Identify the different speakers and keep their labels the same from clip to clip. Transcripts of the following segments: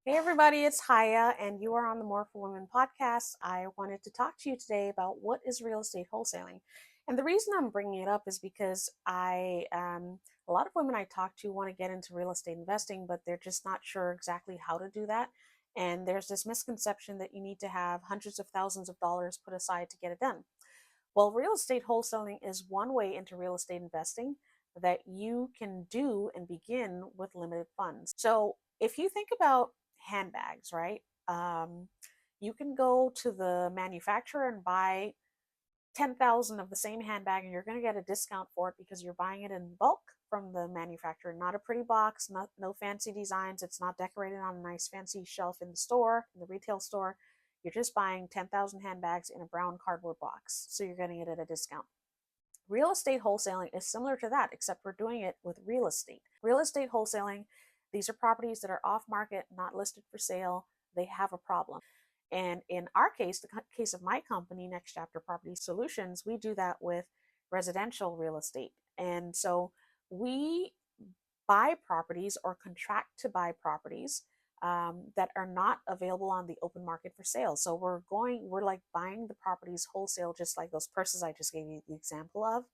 Speaker 1: Hey everybody, it's Hayya, and you are on the More for Women podcast. I wanted to talk to you today about what is real estate wholesaling. And the reason I'm bringing it up is because a lot of women I talk to want to get into real estate investing, but they're just not sure exactly how to do that. And there's this misconception that you need to have hundreds of thousands of dollars put aside to get it done. Well, real estate wholesaling is one way into real estate investing that you can do and begin with limited funds. So if you think about handbags, right? You can go to the manufacturer and buy 10,000 of the same handbag, and you're going to get a discount for it because you're buying it in bulk from the manufacturer. Not a pretty box, no fancy designs. It's not decorated on a nice fancy shelf in the store, in the retail store. You're just buying 10,000 handbags in a brown cardboard box. So you're getting it at a discount. Real estate wholesaling is similar to that, except we're doing it with real estate. Real estate wholesaling, these are properties that are off market, not listed for sale. They have a problem. And in our case, the case of my company, Next Chapter Property Solutions, we do that with residential real estate. And so we buy properties or contract to buy properties that are not available on the open market for sale. So we're like buying the properties wholesale, just like those purses I just gave you the example of.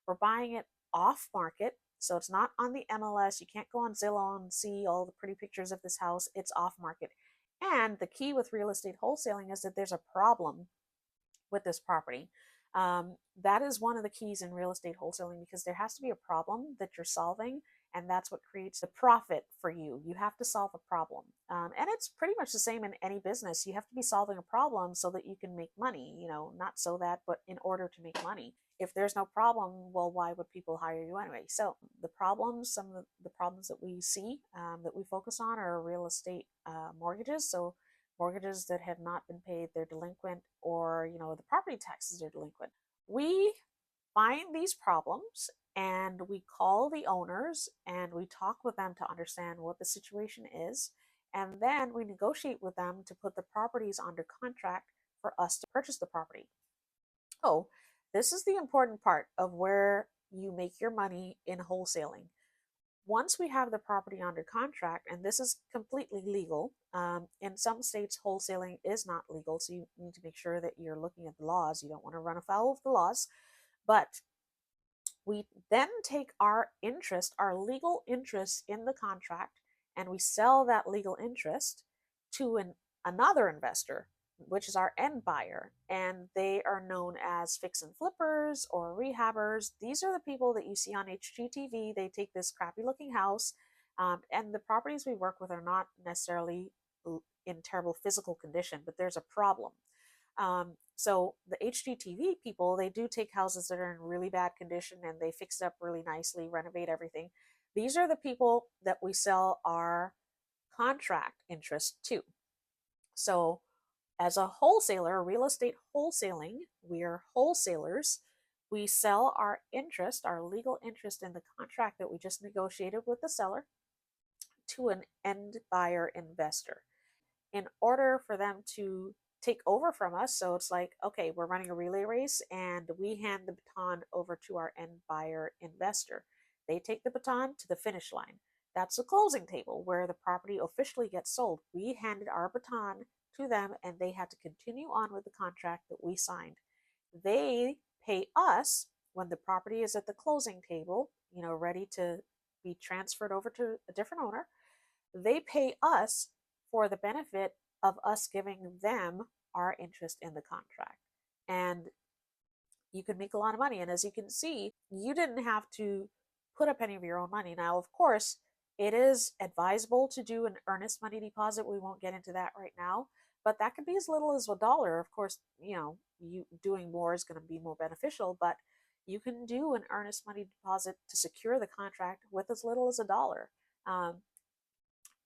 Speaker 1: We're buying it off market. So it's not on the MLS. You can't go on Zillow and see all the pretty pictures of this house. It's off market. And the key with real estate wholesaling is that there's a problem with this property. That is one of the keys in real estate wholesaling because there has to be a problem that you're solving, and that's what creates the profit for you. You have to solve a problem. And it's pretty much the same in any business. You have to be solving a problem so that you can make money, not so that, but in order to make money. If there's no problem, well, why would people hire you anyway? So the problems, some of the problems that we see that we focus on are real estate mortgages. So mortgages that have not been paid, they're delinquent, or the property taxes are delinquent. We find these problems and we call the owners and we talk with them to understand what the situation is, and then we negotiate with them to put the properties under contract for us to purchase the property. Oh, this is the important part of where you make your money in wholesaling. Once we have the property under contract, and this is completely legal, in some states, wholesaling is not legal, so you need to make sure that you're looking at the laws. You don't want to run afoul of the laws. But we then take our interest, our legal interest in the contract, and we sell that legal interest to another investor, which is our end buyer. And they are known as fix and flippers or rehabbers. These are the people that you see on HGTV. They take this crappy looking house, and the properties we work with are not necessarily in terrible physical condition, but there's a problem. So the HGTV people, they do take houses that are in really bad condition and they fix it up really nicely, renovate everything. These are the people that we sell our contract interest to. So as a wholesaler, real estate wholesaling, we are wholesalers. We sell our interest, our legal interest in the contract that we just negotiated with the seller, to an end buyer investor in order for them to take over from us. So it's like, okay, we're running a relay race and we hand the baton over to our end buyer investor. They take the baton to the finish line. That's the closing table where the property officially gets sold. We handed our baton to them and they had to continue on with the contract that we signed. They pay us when the property is at the closing table, ready to be transferred over to a different owner. They pay us for the benefit of us giving them our interest in the contract. And you can make a lot of money. And as you can see, you didn't have to put up any of your own money. Now, of course, it is advisable to do an earnest money deposit. We won't get into that right now, but that could be as little as $1. Of course, you doing more is going to be more beneficial, but you can do an earnest money deposit to secure the contract with as little as $1.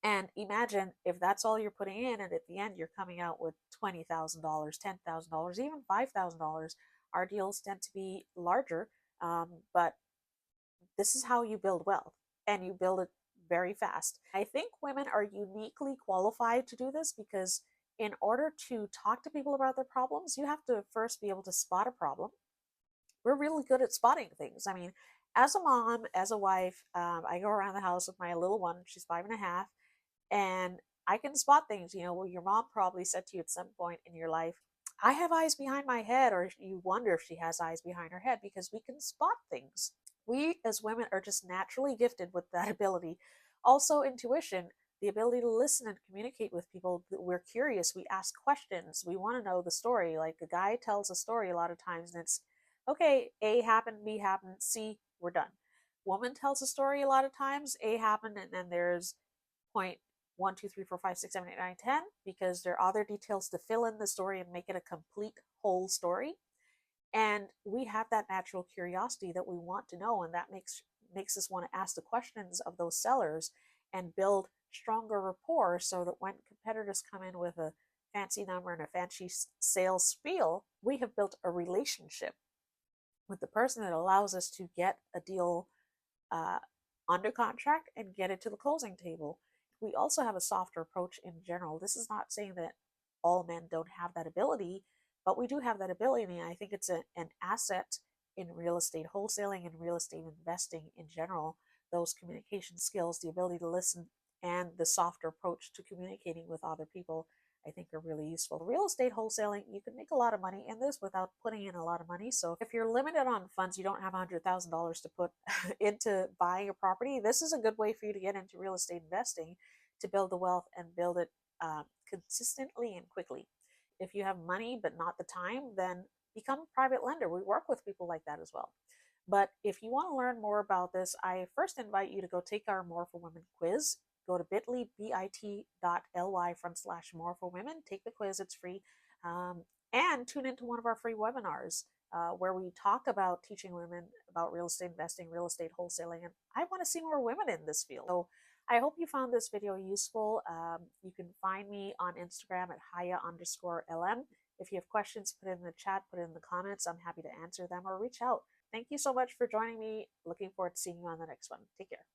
Speaker 1: And imagine if that's all you're putting in, and at the end you're coming out with $20,000, $10,000, even $5,000. Our deals tend to be larger, but this is how you build wealth, and you build it very fast. I think women are uniquely qualified to do this because in order to talk to people about their problems, you have to first be able to spot a problem. We're really good at spotting things. I mean, as a mom, as a wife, I go around the house with my little one. She's 5.5. And I can spot things, well, your mom probably said to you at some point in your life, I have eyes behind my head, or you wonder if she has eyes behind her head because we can spot things. We as women are just naturally gifted with that ability. Also, intuition, the ability to listen and communicate with people. We're curious, we ask questions, we want to know the story. Like a guy tells a story a lot of times, and it's okay, A happened, B happened, C, we're done. Woman tells a story a lot of times, A happened, and then there's point 1, 2, 3, 4, 5, 6, 7, 8, 9, 10, because there are other details to fill in the story and make it a complete whole story. And we have that natural curiosity that we want to know, and that makes us want to ask the questions of those sellers and build stronger rapport, so that when competitors come in with a fancy number and a fancy sales spiel, we have built a relationship with the person that allows us to get a deal uh, under contract and get it to the closing table. We also have a softer approach in general. This is not saying that all men don't have that ability, but we do have that ability. And I think it's an asset in real estate wholesaling and real estate investing in general. Those communication skills, the ability to listen, and the softer approach to communicating with other people, I think are really useful. Real estate wholesaling, you can make a lot of money in this without putting in a lot of money. So if you're limited on funds, you don't have $100,000 to put into buying a property, this is a good way for you to get into real estate investing, to build the wealth and build it consistently and quickly. If you have money but not the time, then become a private lender. We work with people like that as well. But if you want to learn more about this, I first invite you to go take our More for Women quiz. Go to bit.ly/more for women. Take the quiz, it's free. And tune into one of our free webinars where we talk about teaching women about real estate investing, real estate wholesaling. And I want to see more women in this field. So I hope you found this video useful. You can find me on Instagram at Hayya_LM. If you have questions, put it in the chat, put it in the comments. I'm happy to answer them, or reach out. Thank you so much for joining me. Looking forward to seeing you on the next one. Take care.